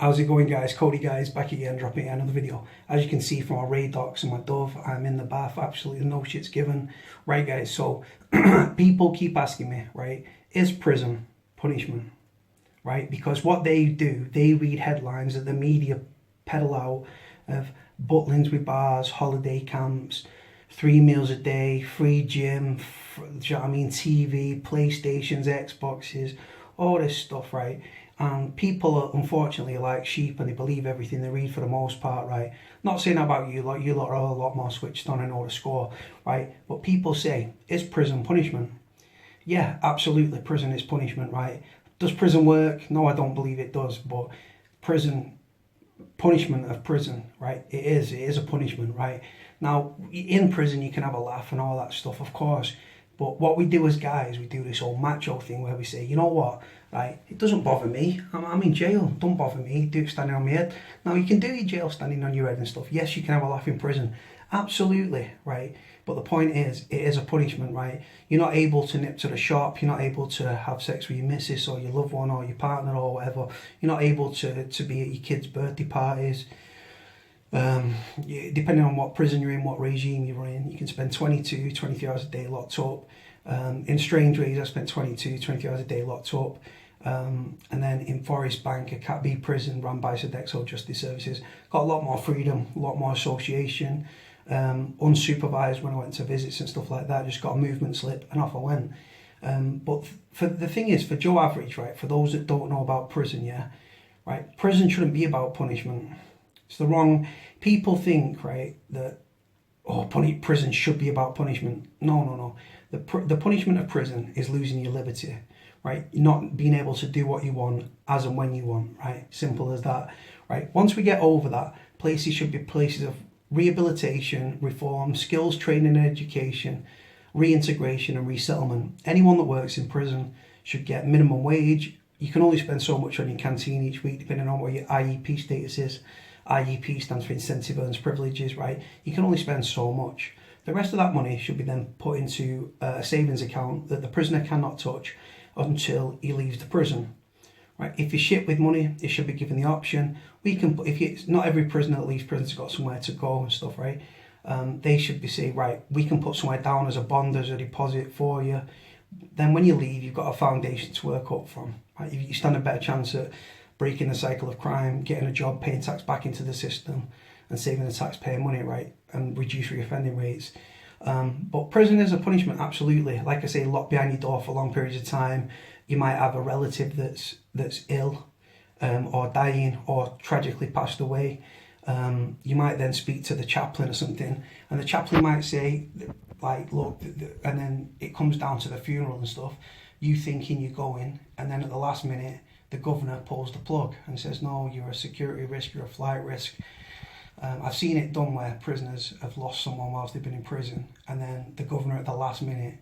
How's it going, guys? Cody, guys, back again, dropping another video. As you can see from my Ray docs and my Dove, I'm in the bath, absolutely no shit's given. Right, guys, so people keep asking me, right, is prison punishment? Right, because what they do, they read headlines that the media peddle out of butlins with bars, holiday camps, 3 meals a day, free gym, do you know what I mean, TV, PlayStations, Xboxes, all this stuff, right? And people are unfortunately like sheep and they believe everything they read for the most part, right? Not saying about you, like you lot are a lot more switched on and know the score, right? But people say, is prison punishment? Yeah, absolutely, prison is punishment, right? Does prison work? No, I don't believe it does, but prison, punishment of prison, right? It is a punishment, right? Now, in prison you can have a laugh and all that stuff, of course, but what we do as guys, we do this whole macho thing where we say, you know what, right, it doesn't bother me, I'm in jail, don't bother me, do it standing on my head. Now, you can do your jail standing on your head and stuff, yes, you can have a laugh in prison, absolutely, right, but the point is, it is a punishment, right? You're not able to nip to the shop, you're not able to have sex with your missus or your loved one or your partner or whatever, you're not able to be at your kids' birthday parties. Depending on what prison you're in, what regime you're in, you can spend 23 hours a day locked up. In Strangeways, I spent 23 hours a day locked up. And then in Forest Bank, a Cat B prison run by Sodexo Justice Services, got a lot more freedom, a lot more association. Unsupervised when I went to visits and stuff like that, just got a movement slip and off I went. But for the thing is, for Joe Average, right, for those that don't know about prison, yeah, right, prison shouldn't be about punishment. It's the wrong, people think, right, that, oh, prison should be about punishment. No. The punishment of prison is losing your liberty, right? You're not being able to do what you want as and when you want, right? Simple as that, right? Once we get over that, places should be places of rehabilitation, reform, skills training and education, reintegration and resettlement. Anyone that works in prison should get minimum wage. You can only spend so much on your canteen each week, depending on what your IEP status is. IEP stands for Incentive Earns Privileges, right? You can only spend so much. The rest of that money should be then put into a savings account that the prisoner cannot touch until he leaves the prison, right? If you're shit with money, you should be given the option. We can put, not every prisoner that leaves prison has got somewhere to go and stuff, right? They should be saying, right, we can put somewhere down as a bond, as a deposit for you. Then when you leave, you've got a foundation to work up from, right? You stand a better chance at breaking the cycle of crime, getting a job, paying tax back into the system and saving the taxpayer money, right, and reduce reoffending rates. But prison is a punishment, absolutely. Like I say, locked behind your door for long periods of time. You might have a relative that's ill or dying or tragically passed away. You might then speak to the chaplain or something, and the chaplain might say, like, look, and then it comes down to the funeral and stuff, you thinking you're going, and then at the last minute, the governor pulls the plug and says, no, you're a security risk, you're a flight risk. I've seen it done where prisoners have lost someone whilst they've been in prison, and then the governor at the last minute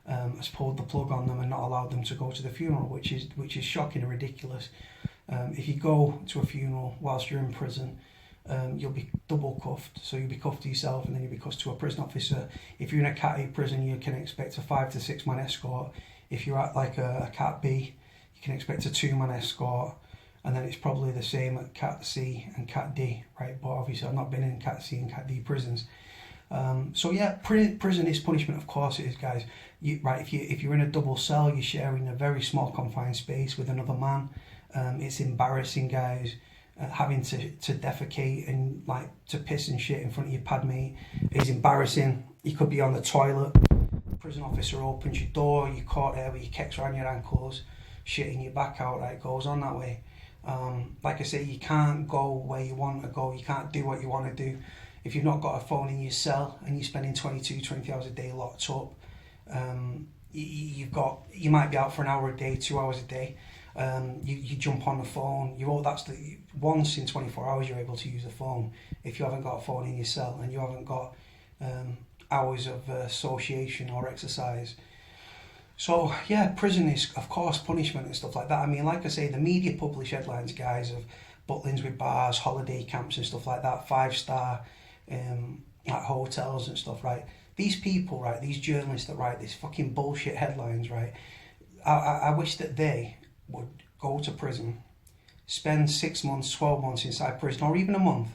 has pulled the plug on them and not allowed them to go to the funeral, which is shocking and ridiculous. If you go to a funeral whilst you're in prison, you'll be double cuffed. So you'll be cuffed to yourself and then you'll be cuffed to a prison officer. If you're in a Cat A prison, you can expect a 5 to 6 man escort. If you're at like a Cat B, you can expect a 2-man escort, and then it's probably the same at Cat C and Cat D, right? But obviously I've not been in Cat C and Cat D prisons. So yeah, prison is punishment, of course it is, guys. Right, if you're in a double cell, you're sharing a very small confined space with another man. It's embarrassing, guys. Having to defecate and like to piss and shit in front of your padmate is embarrassing. You could be on the toilet, prison officer opens your door, you're caught there with your kicks around your ankles, shitting your back out, right? It goes on that way. Like I say, you can't go where you want to go, you can't do what you want to do. If you've not got a phone in your cell and you're spending 20 hours a day locked up, you might be out for an hour a day, 2 hours a day. You jump on the phone, once in 24 hours you're able to use the phone if you haven't got a phone in your cell and you haven't got hours of association or exercise. So yeah, prison is of course punishment and stuff like that. I mean, like I say, the media publish headlines, guys, of butlins with bars, holiday camps and stuff like that, 5-star like hotels and stuff, right? These people, right, these journalists that write these fucking bullshit headlines, right, I wish that they would go to prison, spend 6 months, 12 months inside prison, or even a month,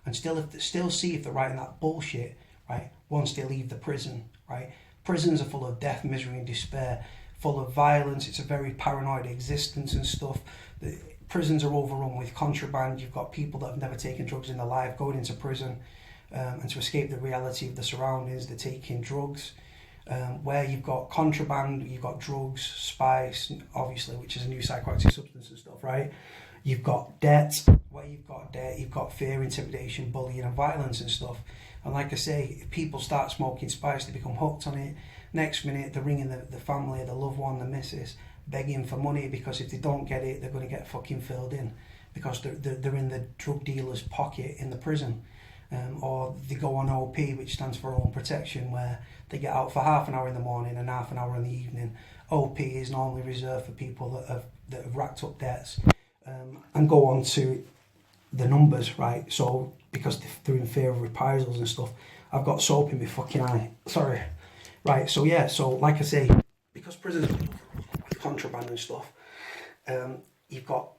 and still see if they're writing that bullshit, right, once they leave the prison, right? Prisons are full of death, misery and despair, full of violence. It's a very paranoid existence and stuff. The prisons are overrun with contraband. You've got people that have never taken drugs in their life going into prison, and to escape the reality of the surroundings, they're taking drugs. Where you've got contraband, you've got drugs, spice, obviously, which is a new psychoactive substance and stuff, right? You've got debt. Where you've got debt, you've got fear, intimidation, bullying and violence and stuff. And like I say, if people start smoking spice, they become hooked on it. Next minute, they're ringing the family, the loved one, the missus, begging for money, because if they don't get it, they're going to get fucking filled in, because they're in the drug dealer's pocket in the prison. Or they go on OP, which stands for Own Protection, where they get out for half an hour in the morning and half an hour in the evening. OP is normally reserved for people that have racked up debts, and go on to the numbers, right? So because they're in fear of reprisals and stuff, I've got soap in my fucking eye. Sorry. Right. So yeah. So like I say, because prisons with contraband and stuff, you've got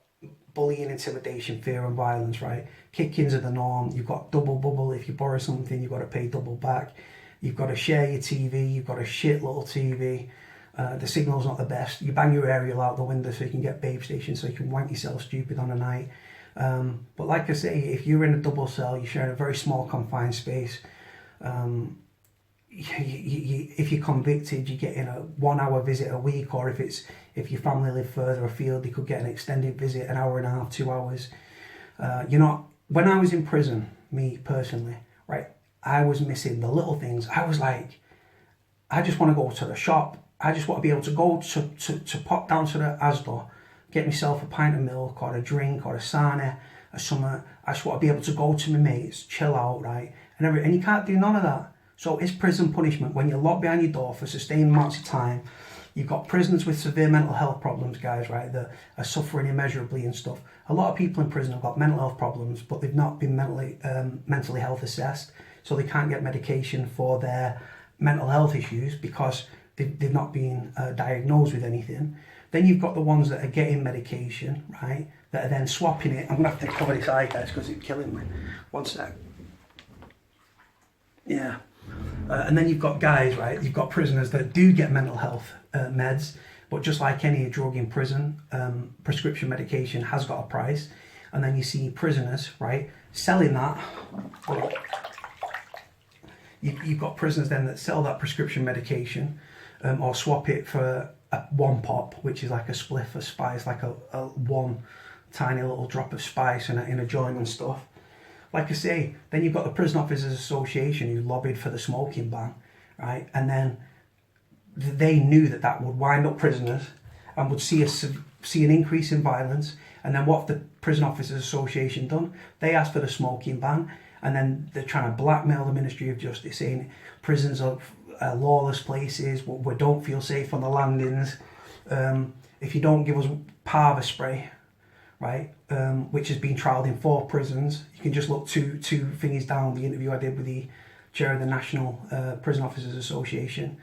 bullying, intimidation, fear and violence, right? Kick-ins are the norm. You've got double bubble. If you borrow something, you've got to pay double back. You've got to share your TV. You've got a shit little TV. The signal's not the best. You bang your aerial out the window so you can get babe station, so you can wank yourself stupid on a night. But like I say, if you're in a double cell, you're sharing a very small confined space. If you're convicted, you get in a 1 hour visit a week, or if your family live further afield, they could get an extended visit, an hour and a half, 2 hours. When I was in prison, me personally, right, I was missing the little things. I was like, I just want to go to the shop. I just want to be able to go to pop down to the Asda, get myself a pint of milk or a drink or a sarnie or something. I just want to be able to go to my mates, chill out, right? And you can't do none of that. So it's prison punishment when you're locked behind your door for sustained amounts of time. You've got prisoners with severe mental health problems, guys, right, that are suffering immeasurably and stuff. A lot of people in prison have got mental health problems, but they've not been mentally health assessed, so they can't get medication for their mental health issues because they've not been diagnosed with anything. Then you've got the ones that are getting medication, right, that are then swapping it. I'm going to have to cover this eye, guys, because it's killing me. One sec. Yeah. And then you've got guys, right, you've got prisoners that do get mental health meds, but just like any drug in prison, prescription medication has got a price. And then you see prisoners, right, selling that. You've got prisoners then that sell that prescription medication, or swap it for a one pop, which is like a spliff of spice, like a one tiny little drop of spice in a joint and stuff. Like I say, then you've got the Prison Officers Association who lobbied for the smoking ban, right? And then they knew that would wind up prisoners and would see an increase in violence. And then what have the Prison Officers Association done? They asked for the smoking ban, and then they're trying to blackmail the Ministry of Justice, saying prisons are lawless places, we don't feel safe on the landings. If you don't give us Parva spray, right, which has been trialled in 4 prisons. You can just look two thingies down the interview I did with the chair of the National Prison Officers Association.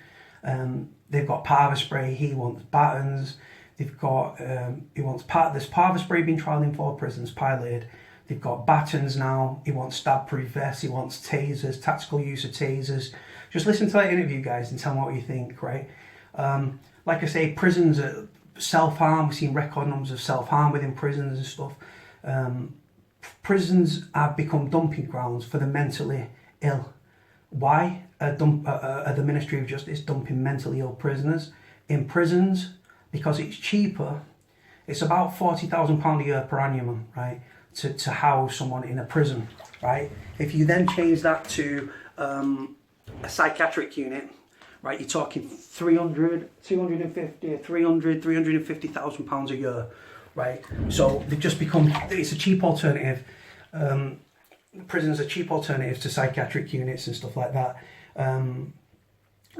They've got Parva spray. He wants batons. They've got there's Parva spray being trialled in 4 prisons, piloted. They've got batons now. He wants stab-proof vests. He wants tasers, tactical use of tasers. Just listen to that interview, guys, and tell me what you think, right? Like I say, prisons are self-harm. We've seen record numbers of self-harm within prisons and stuff. Prisons have become dumping grounds for the mentally ill. Why are the Ministry of Justice dumping mentally ill prisoners in prisons? Because it's cheaper. It's about £40,000 a year per annum, right, to house someone in a prison, right? If you then change that to a psychiatric unit, right, you're talking 300, 250, 300, 350,000 pounds a year, right? So they've just become, it's a cheap alternative. Prisons are cheap alternatives to psychiatric units and stuff like that.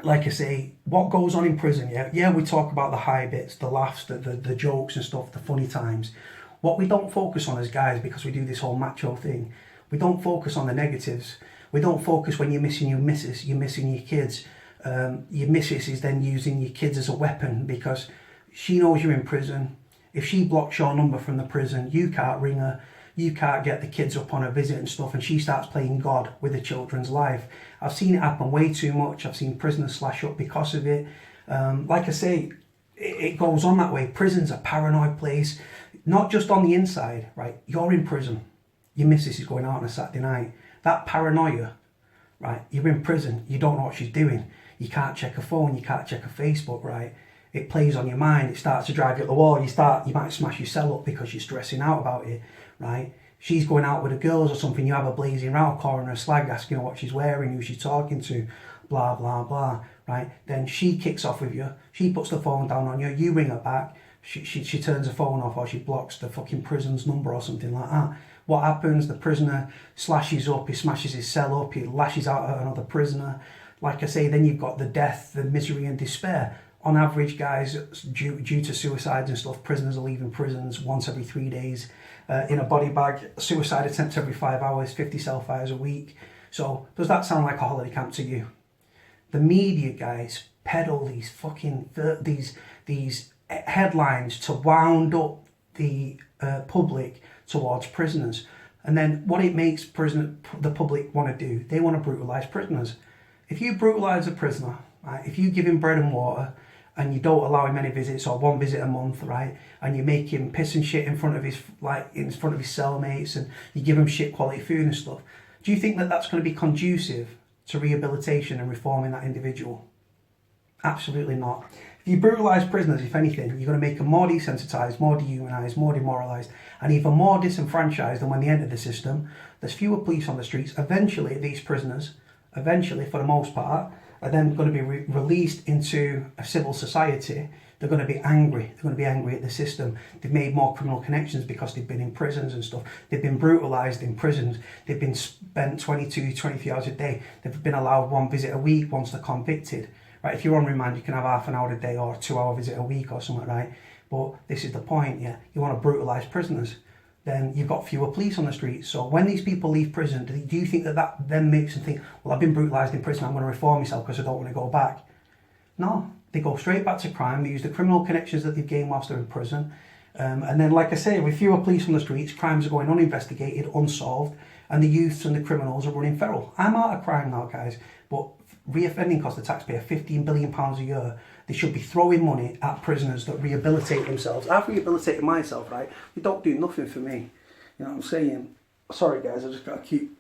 Like I say, what goes on in prison, yeah, we talk about the high bits, the laughs, the jokes and stuff, the funny times. What we don't focus on as guys, because we do this whole macho thing, we don't focus on the negatives. We don't focus when you're missing your missus, you're missing your kids. Your missus is then using your kids as a weapon because she knows you're in prison. If she blocks your number from the prison, you can't ring her, you can't get the kids up on a visit and stuff, and she starts playing God with the children's life. I've seen it happen way too much. I've seen prisoners slash up because of it. Like I say, it goes on that way. Prison's a paranoid place, not just on the inside, right? You're in prison. Your missus is going out on a Saturday night. That paranoia, right? You're in prison. You don't know what she's doing. You can't check her phone. You can't check her Facebook, right? It plays on your mind. It starts to drive you up the wall. You might smash your cell up because you're stressing out about it, right? She's going out with the girls or something. You have a blazing row, calling her a slag, asking her what she's wearing, who she's talking to, blah, blah, blah, right? Then she kicks off with you. She puts the phone down on you. You ring her back. She turns her phone off, or she blocks the fucking prison's number or something like that. What happens? The prisoner slashes up, he smashes his cell up, he lashes out at another prisoner. Like I say, then you've got the death, the misery and despair. On average, guys, due to suicides and stuff, prisoners are leaving prisons once every 3 days in a body bag. Suicide attempts every 5 hours, 50 cell fires a week. So does that sound like a holiday camp to you? The media, guys, peddle these fucking these headlines to wound up the public towards prisoners. And then what it makes the public want to do, they want to brutalise prisoners. If you brutalise a prisoner, right, if you give him bread and water and you don't allow him any visits or one visit a month, right, and you make him piss and shit in front of his cellmates, and you give him shit quality food and stuff, do you think that that's going to be conducive to rehabilitation and reforming that individual? Absolutely not. If you brutalise prisoners, if anything, you're going to make them more desensitised, more dehumanised, more demoralised, and even more disenfranchised than when they enter the system. There's fewer police on the streets. Eventually, these prisoners, for the most part, are then going to be released into a civil society. They're going to be angry. They're going to be angry at the system. They've made more criminal connections because they've been in prisons and stuff. They've been brutalised in prisons. They've been spent 22, 23 hours a day. They've been allowed one visit a week once they're convicted. Right? If you're on remand, you can have half an hour a day or a 2 hour visit a week or something, right? But this is the point, yeah. You want to brutalise prisoners, then you've got fewer police on the streets. So when these people leave prison, do you think that then makes them think, well, I've been brutalised in prison, I'm going to reform myself because I don't want to go back? No, they go straight back to crime. They use the criminal connections that they've gained whilst they're in prison. And then, like I say, with fewer police on the streets, crimes are going uninvestigated, unsolved, and the youths and the criminals are running feral. I'm out of crime now, guys, but reoffending costs the taxpayer £15 billion a year. They should be throwing money at prisoners that rehabilitate themselves. I've rehabilitated myself, right? They don't do nothing for me. You know what I'm saying? Sorry, guys, I just got to keep...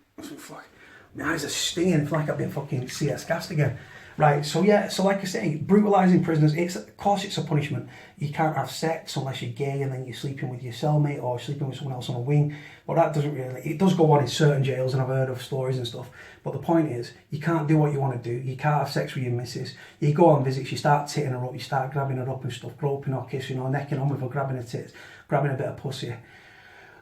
My eyes are stinging. I feel like I've been fucking CS gassed again. Right, so yeah, so like I say, brutalising prisoners, of course it's a punishment. You can't have sex unless you're gay and then you're sleeping with your cellmate or sleeping with someone else on a wing. But that doesn't really, it does go on in certain jails, and I've heard of stories and stuff. But the point is, you can't do what you want to do. You can't have sex with your missus. You go on visits, you start titting her up, you start grabbing her up and stuff, groping or kissing or necking on with her, grabbing her tits, grabbing a bit of pussy.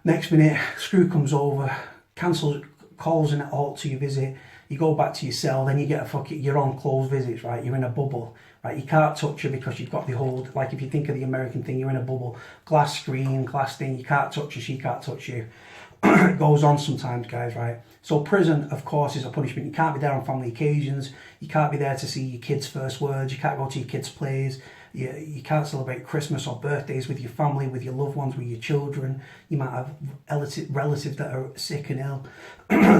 Next minute, screw comes over, calls in at halt to your visit. You go back to your cell, then you get you're on closed visits, right? You're in a bubble, right? You can't touch her because you've got the hold, like if you think of the American thing, you're in a bubble, glass screen, glass thing, you can't touch her, she can't touch you. It goes on sometimes, guys, right? So prison, of course, is a punishment. You can't be there on family occasions, you can't be there to see your kids' first words, you can't go to your kids' plays, you can't celebrate Christmas or birthdays with your family, with your loved ones, with your children. You might have relatives that are sick and ill.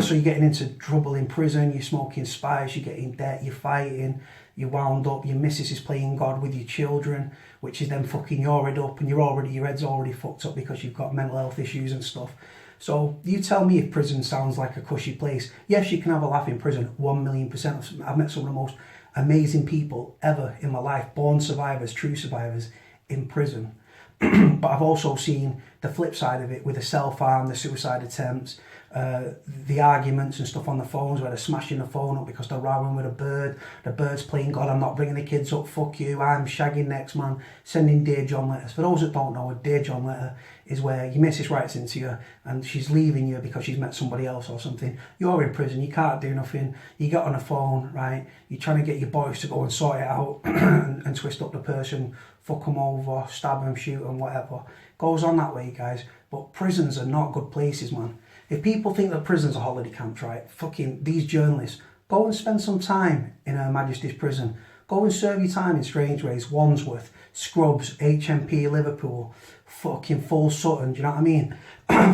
So you're getting into trouble in prison, you're smoking spice, you're getting debt, you're fighting, you're wound up, your missus is playing God with your children, which is then fucking your head up, and your head's already fucked up because you've got mental health issues and stuff. So you tell me if prison sounds like a cushy place. Yes, you can have a laugh in prison, 1,000,000%. I've met some of the most amazing people ever in my life, born survivors, true survivors in prison. But I've also seen the flip side of it with the self-harm, the suicide attempts, the arguments and stuff on the phones where they're smashing the phone up because they're rowing with a bird. The bird's playing God, I'm not bringing the kids up, fuck you, I'm shagging next man, sending Dear John letters. For those that don't know, a Dear John letter is where your missus writes into you and she's leaving you because she's met somebody else or something. You're in prison, you can't do nothing, you get on the phone, right? You're trying to get your boys to go and sort it out and twist up the person, fuck them over, stab them, shoot them, whatever. Goes on that way, guys. But prisons are not good places, man. If people think that prisons are holiday camps, right? Fucking these journalists, go and spend some time in Her Majesty's prison. Go and serve your time in Strangeways, Wandsworth, Scrubs, HMP, Liverpool, fucking Full Sutton, do you know what I mean?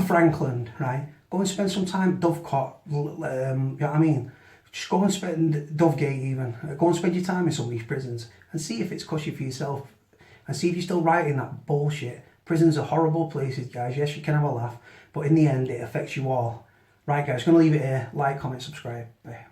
Franklin, right? Go and spend some time at Dovecot, you know what I mean? Just go and spend Dovegate even. Go and spend your time in some of these prisons and see if it's cushy for yourself. And see if you're still writing that bullshit. Prisons are horrible places, guys. Yes, you can have a laugh, but in the end, it affects you all. Right, guys, going to leave it here. Like, comment, subscribe. Bye.